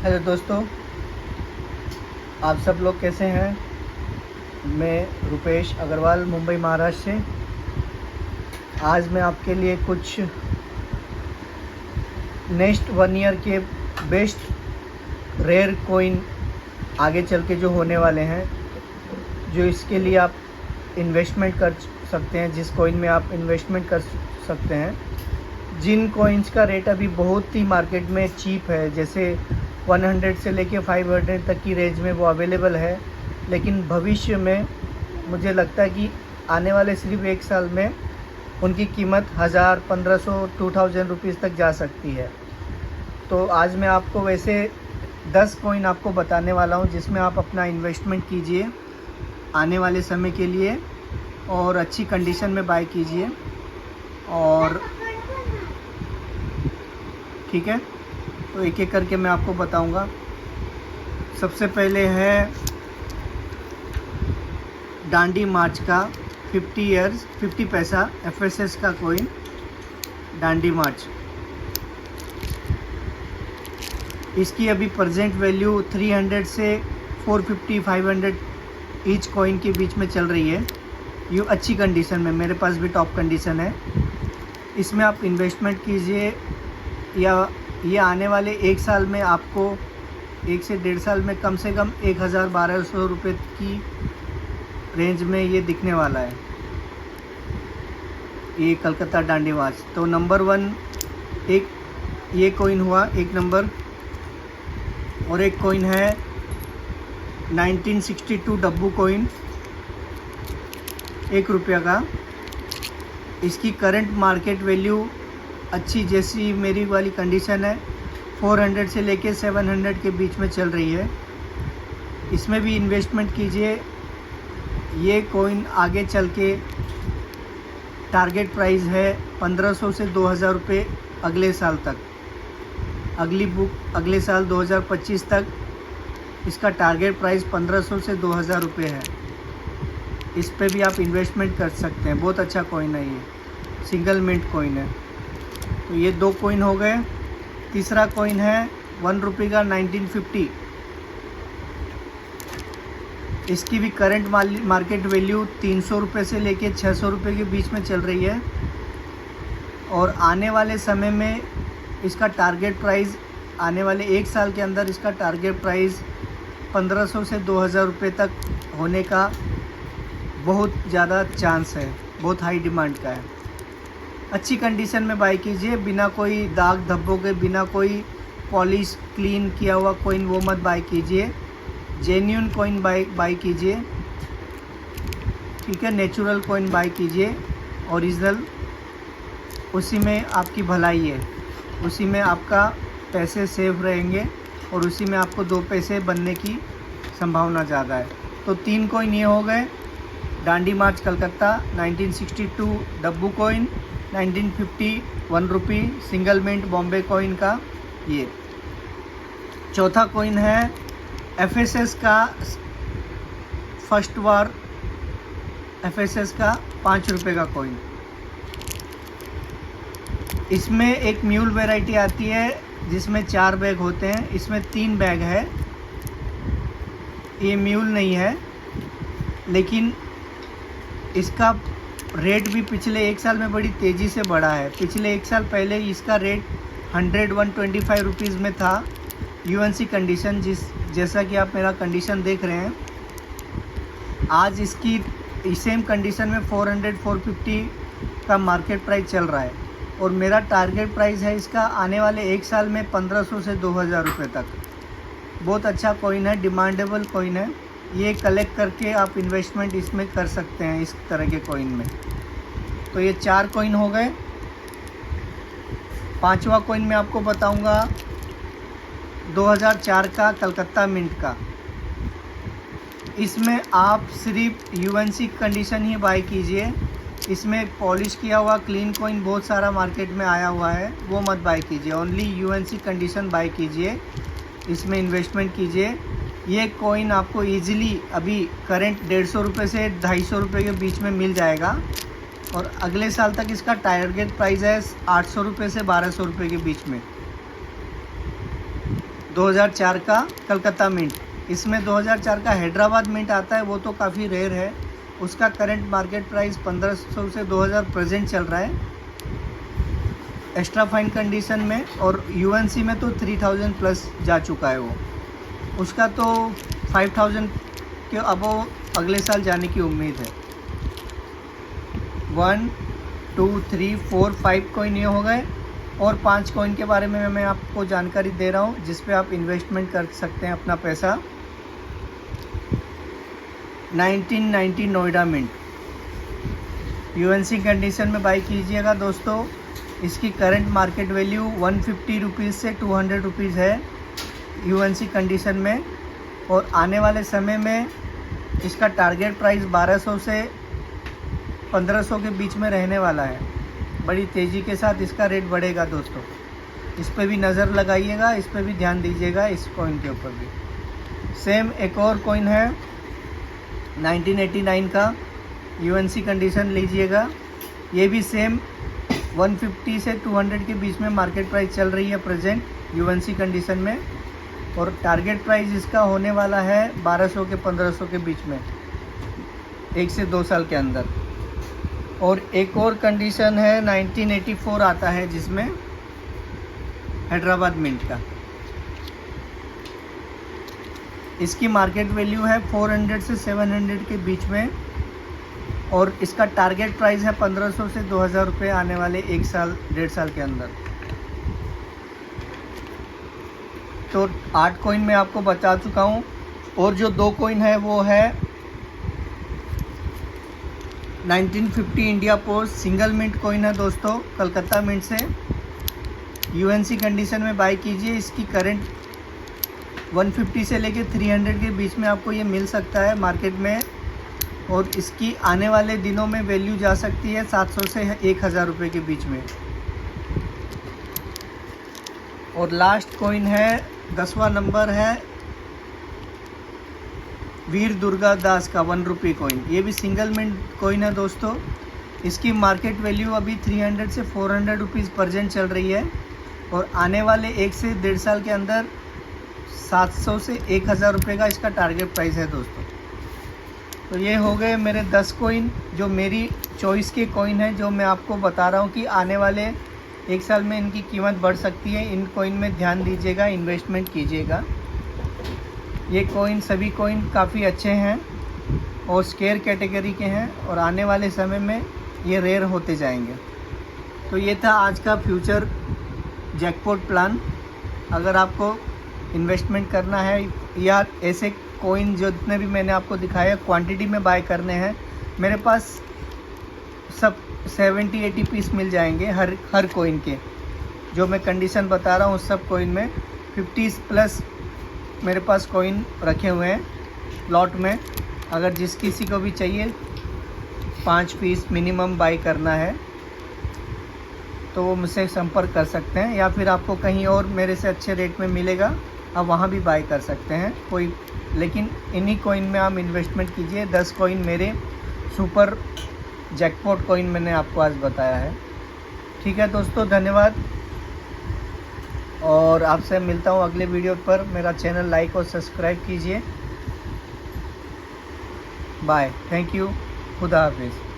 Hello दोस्तों, आप सब लोग कैसे हैं। मैं रुपेश अग्रवाल मुंबई महाराष्ट्र से। आज मैं आपके लिए कुछ नेक्स्ट 1 ईयर के बेस्ट रेयर कोइन आगे चल के जो होने वाले हैं, जो इसके लिए आप इन्वेस्टमेंट कर सकते हैं, जिस कोइन में आप इन्वेस्टमेंट कर सकते हैं, जिन कोइंस का रेट अभी बहुत ही मार्केट में चीप है, जैसे 100 से लेके 500 तक की रेंज में वो अवेलेबल है। लेकिन भविष्य में मुझे लगता है कि आने वाले सिर्फ 1 साल में उनकी कीमत 1000, 1500, 2000 रुपीज़ तक जा सकती है। तो आज मैं आपको वैसे 10 कोइन आपको बताने वाला हूँ, जिसमें आप अपना इन्वेस्टमेंट कीजिए आने वाले समय के लिए और अच्छी कंडीशन में बाय कीजिए। और ठीक है, तो एक एक करके मैं आपको बताऊंगा। सबसे पहले है डांडी मार्च का 50 पैसा एफएसएस का कोइन डांडी मार्च। इसकी अभी प्रेजेंट वैल्यू 300 से 450, 500 ईच कोइन के बीच में चल रही है। ये अच्छी कंडीशन में, मेरे पास भी टॉप कंडीशन है। इसमें आप इन्वेस्टमेंट कीजिए, या ये आने वाले 1 साल में आपको 1 से 1.5 साल में कम से कम 1000-1200 रुपये की रेंज में ये दिखने वाला है, ये कलकत्ता डांडी मार्च। तो नंबर 1 एक ये कोइन हुआ, 1 नंबर। और एक कोइन है 1962 डब्बू कोइन, 1 रुपये का। इसकी करंट मार्केट वैल्यू अच्छी, जैसी मेरी वाली कंडीशन है, 400 से लेके 700 के बीच में चल रही है। इसमें भी इन्वेस्टमेंट कीजिए। ये कोइन आगे चल के टारगेट प्राइस है 1500 से 2000 रुपये अगले साल तक। अगले साल 2025 तक इसका टारगेट प्राइस 1500 से 2000 रुपये है। इस पे भी आप इन्वेस्टमेंट कर सकते हैं, बहुत अच्छा कोइन है, ये सिंगल मिंट कोइन है। तो ये 2 कोइन हो गए। तीसरा कोइन है 1 रुपये का 1950। इसकी भी करंट मार्केट वैल्यू 300 रुपये से लेके 600 रुपये के बीच में चल रही है। और आने वाले समय में इसका टारगेट प्राइस, आने वाले 1 साल के अंदर इसका टारगेट प्राइस 1500 से 2000 रुपये तक होने का बहुत ज़्यादा चांस है, बहुत हाई डिमांड का है। अच्छी कंडीशन में बाय कीजिए, बिना कोई दाग धब्बों के, बिना कोई पॉलिश क्लीन किया हुआ कोइन वो मत बाय कीजिए। जेन्युइन कोइन बाय कीजिए, ठीक है। नेचुरल कोइन बाय कीजिए, ओरिजिनल। उसी में आपकी भलाई है, उसी में आपका पैसे सेव रहेंगे और उसी में आपको 2 पैसे बनने की संभावना ज़्यादा है। तो 3 कोइन ये हो गए। डांडी मार्च कलकत्ता, 1962 डब्बू कोइन, 1950 1 रुपी सिंगल मिंट बॉम्बे कोइन का ये। चौथा कोइन है एफएसएस का फर्स्ट वार, एफएसएस का 5 रुपये का कोइन। इसमें एक म्यूल वैरायटी आती है जिसमें 4 बैग होते हैं, इसमें 3 बैग है। ये म्यूल नहीं है, लेकिन इसका रेट भी पिछले 1 साल में बड़ी तेज़ी से बढ़ा है। पिछले 1 साल पहले इसका रेट 125 रुपीज़ में था। यूएनसी कंडीशन, जैसा कि आप मेरा कंडीशन देख रहे हैं, आज इसकी सेम कंडीशन में 400-450 का मार्केट प्राइस चल रहा है। और मेरा टारगेट प्राइस है इसका आने वाले 1 साल में 1500 से 2000 रुपये तक। बहुत अच्छा कोइन है, डिमांडेबल कोइन है। ये कलेक्ट करके आप इन्वेस्टमेंट इसमें कर सकते हैं, इस तरह के कोइन में। तो ये 4 कोइन हो गए। 5वां कोइन मैं आपको बताऊंगा 2004 का कलकत्ता मिंट का। इसमें आप सिर्फ यूएनसी कंडीशन ही बाय कीजिए। इसमें पॉलिश किया हुआ क्लीन कोइन बहुत सारा मार्केट में आया हुआ है, वो मत बाय कीजिए। ओनली यूएनसी कंडीशन बाय कीजिए, इसमें इन्वेस्टमेंट कीजिए। ये कोइन आपको इजीली अभी करंट 150 रुपये से 250 रुपये के बीच में मिल जाएगा। और अगले साल तक इसका टारगेट प्राइस है 800 रुपये से 1200 रुपये के बीच में। 2004 का कलकत्ता मिंट। इसमें 2004 का हैदराबाद मिंट आता है, वो तो काफ़ी रेयर है। उसका करंट मार्केट प्राइस 1500 से 2000 प्रेजेंट चल रहा है एक्स्ट्रा फाइन कंडीशन में, और यूएनसी में तो 3000 प्लस जा चुका है वो। उसका तो 5000 के अब अगले साल जाने की उम्मीद है। 1 2 3 4 5 कॉइन ये हो गए, और 5 कॉइन के बारे में मैं आपको जानकारी दे रहा हूँ जिस पे आप इन्वेस्टमेंट कर सकते हैं अपना पैसा। 1990 नोएडा मिंट, यूएनसी कंडीशन में बाई कीजिएगा दोस्तों। इसकी करंट मार्केट वैल्यू 150 रुपीज़ से 200 रुपीज़ है यूएनसी कंडीशन में, और आने वाले समय में इसका टारगेट प्राइस 1200 से 1500 के बीच में रहने वाला है। बड़ी तेज़ी के साथ इसका रेट बढ़ेगा दोस्तों, इस पर भी नज़र लगाइएगा, इस पर भी ध्यान दीजिएगा, इस कॉइन के ऊपर भी। सेम एक और कॉइन है 1989 का, यूएनसी कंडीशन लीजिएगा। ये भी सेम 150 से 200 के बीच में मार्केट प्राइस चल रही है प्रेजेंट यूएनसी कंडीशन में, और टारगेट प्राइस इसका होने वाला है 1200 के 1500 के बीच में 1 से 2 साल के अंदर। और एक और कंडीशन है 1984 आता है जिसमें हैदराबाद मिंट का, इसकी मार्केट वैल्यू है 400 से 700 के बीच में, और इसका टारगेट प्राइस है 1500 से 2000 रुपये आने वाले 1 साल 1.5 साल के अंदर। तो 8 कॉइन मैं आपको बता चुका हूँ, और जो 2 कॉइन है वो है 1950 India post single mint coin है दोस्तों, कलकत्ता मिंट से। यूएनसी कंडीशन में बाई कीजिए। इसकी करंट 150 से लेके 300 के बीच में आपको ये मिल सकता है मार्केट में, और इसकी आने वाले दिनों में वैल्यू जा सकती है 700 से 1000 रुपये के बीच में। और लास्ट कॉइन है 10वां नंबर है वीर दुर्गा दास का 1 रुपये कॉइन। ये भी सिंगल मिंट कॉइन है दोस्तों। इसकी मार्केट वैल्यू अभी 300 से 400 रुपीज़ प्रेजेंट चल रही है, और आने वाले 1 से 1.5 साल के अंदर 700 से 1000 रुपये का इसका टारगेट प्राइस है दोस्तों। तो ये हो गए मेरे 10 कॉइन जो मेरी चॉइस के कॉइन है, जो मैं आपको बता रहा हूँ कि आने वाले 1 साल में इनकी कीमत बढ़ सकती है। इन कॉइन में ध्यान दीजिएगा, इन्वेस्टमेंट कीजिएगा। ये कॉइन सभी कॉइन काफ़ी अच्छे हैं और स्केयर कैटेगरी के हैं, और आने वाले समय में ये रेयर होते जाएंगे। तो ये था आज का फ्यूचर जैकपॉट प्लान। अगर आपको इन्वेस्टमेंट करना है या ऐसे कॉइन जितने भी मैंने आपको दिखाया क्वांटिटी में बाय करने हैं, मेरे पास सब 70-80 पीस मिल जाएंगे हर कॉइन के। जो मैं कंडीशन बता रहा हूँ उस सब कॉइन में 50 प्लस मेरे पास कॉइन रखे हुए हैं लॉट में। अगर जिस किसी को भी चाहिए 5 पीस मिनिमम बाई करना है तो वो मुझसे संपर्क कर सकते हैं, या फिर आपको कहीं और मेरे से अच्छे रेट में मिलेगा, आप वहाँ भी बाई कर सकते हैं कोई। लेकिन इन्हीं कॉइन में आप इन्वेस्टमेंट कीजिए। 10 कॉइन मेरे सुपर जैकपॉट कॉइन मैंने आपको आज बताया है। ठीक है दोस्तों, धन्यवाद, और आपसे मिलता हूँ अगले वीडियो पर। मेरा चैनल लाइक और सब्सक्राइब कीजिए। बाय, थैंक यू, खुदा हाफिज़।